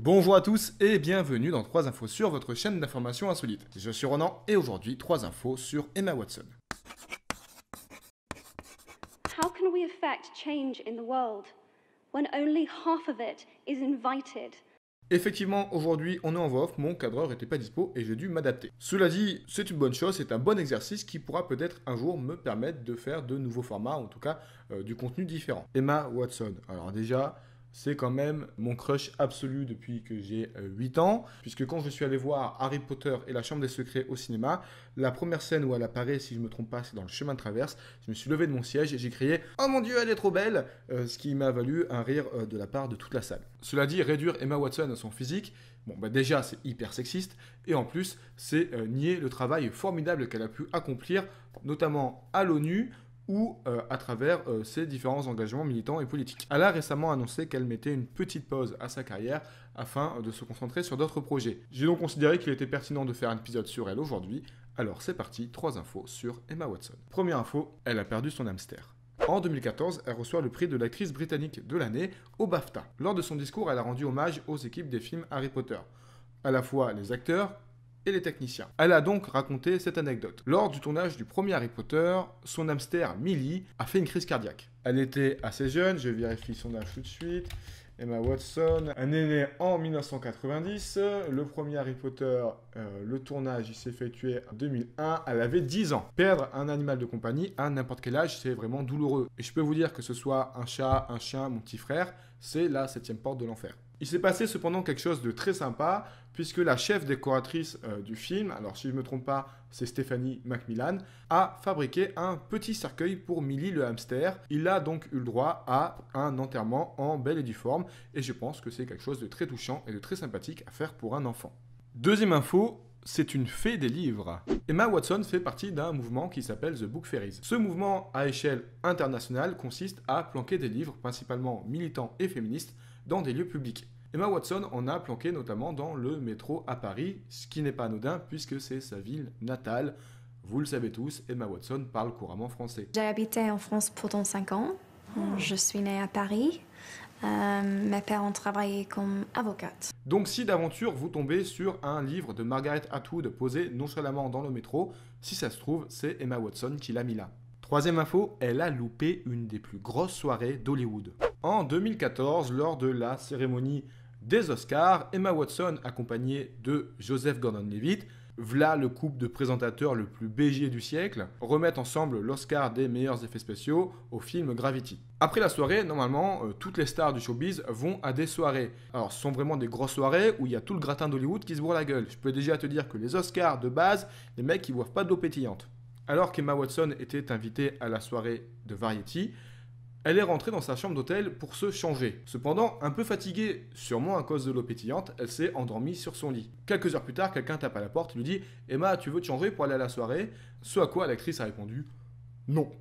Bonjour à tous et bienvenue dans 3 infos sur votre chaîne d'information insolite. Je suis Ronan et aujourd'hui 3 infos sur Emma Watson. How can we affect change in the world when only half of it is invited? Effectivement, aujourd'hui on est en voix off, mon cadreur était pas dispo et j'ai dû m'adapter. Cela dit, c'est une bonne chose, c'est un bon exercice qui pourra peut-être un jour me permettre de faire de nouveaux formats, en tout cas du contenu différent. Emma Watson, alors déjà, c'est quand même mon crush absolu depuis que j'ai 8 ans, puisque quand je suis allé voir Harry Potter et la Chambre des Secrets au cinéma, la première scène où elle apparaît, si je ne me trompe pas, c'est dans le chemin de traverse, je me suis levé de mon siège et j'ai crié « Oh mon Dieu, elle est trop belle !» ce qui m'a valu un rire de la part de toute la salle. Cela dit, réduire Emma Watson à son physique, bon bah déjà c'est hyper sexiste, et en plus c'est nier le travail formidable qu'elle a pu accomplir, notamment à l'ONU, ou à travers ses différents engagements militants et politiques. Elle a récemment annoncé qu'elle mettait une petite pause à sa carrière afin de se concentrer sur d'autres projets. J'ai donc considéré qu'il était pertinent de faire un épisode sur elle aujourd'hui, alors c'est parti, 3 infos sur Emma Watson. Première info, elle a perdu son hamster. En 2014, elle reçoit le prix de l'actrice britannique de l'année au BAFTA. Lors de son discours, elle a rendu hommage aux équipes des films Harry Potter, à la fois les acteurs et les techniciens. Elle a donc raconté cette anecdote. Lors du tournage du premier Harry Potter, son hamster Millie a fait une crise cardiaque. Elle était assez jeune, je vérifie son âge tout de suite. Emma Watson, elle est née en 1990. Le premier Harry Potter, le tournage, il s'est effectué en 2001. Elle avait 10 ans. Perdre un animal de compagnie à n'importe quel âge, c'est vraiment douloureux. Et je peux vous dire que ce soit un chat, un chien, mon petit frère, c'est la 7e porte de l'enfer. Il s'est passé cependant quelque chose de très sympa, puisque la chef décoratrice du film, alors si je ne me trompe pas, c'est Stephanie Macmillan, a fabriqué un petit cercueil pour Millie le hamster. Il a donc eu le droit à un enterrement en belle et due forme, et je pense que c'est quelque chose de très touchant et de très sympathique à faire pour un enfant. Deuxième info, c'est une fée des livres. Emma Watson fait partie d'un mouvement qui s'appelle The Book Fairies. Ce mouvement à échelle internationale consiste à planquer des livres, principalement militants et féministes, dans des lieux publics. Emma Watson en a planqué notamment dans le métro à Paris, ce qui n'est pas anodin puisque c'est sa ville natale. Vous le savez tous, Emma Watson parle couramment français. J'ai habité en France pendant 5 ans. Je suis née à Paris. Mes parents travaillaient comme avocates. Donc si d'aventure vous tombez sur un livre de Margaret Atwood posé nonchalamment dans le métro, si ça se trouve, c'est Emma Watson qui l'a mis là. Troisième info, elle a loupé une des plus grosses soirées d'Hollywood. En 2014, lors de la cérémonie des Oscars, Emma Watson, accompagnée de Joseph Gordon-Levitt, v'là le couple de présentateurs le plus BG du siècle, remettent ensemble l'Oscar des meilleurs effets spéciaux au film Gravity. Après la soirée, normalement, toutes les stars du showbiz vont à des soirées. Alors, ce sont vraiment des grosses soirées où il y a tout le gratin d'Hollywood qui se bourre la gueule. Je peux déjà te dire que les Oscars de base, les mecs ils boivent pas d'eau pétillante. Alors qu'Emma Watson était invitée à la soirée de Variety, elle est rentrée dans sa chambre d'hôtel pour se changer. Cependant, un peu fatiguée, sûrement à cause de l'eau pétillante, elle s'est endormie sur son lit. Quelques heures plus tard, quelqu'un tape à la porte et lui dit « Emma, tu veux te changer pour aller à la soirée ?» Ce à quoi l'actrice a répondu « Non ».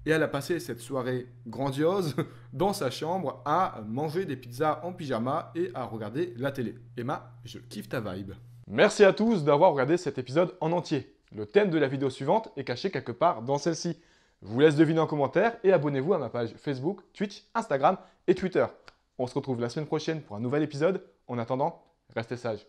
Et elle a passé cette soirée grandiose dans sa chambre à manger des pizzas en pyjama et à regarder la télé. Emma, je kiffe ta vibe. Merci à tous d'avoir regardé cet épisode en entier. Le thème de la vidéo suivante est caché quelque part dans celle-ci. Je vous laisse deviner en commentaire et abonnez-vous à ma page Facebook, Twitch, Instagram et Twitter. On se retrouve la semaine prochaine pour un nouvel épisode. En attendant, restez sages.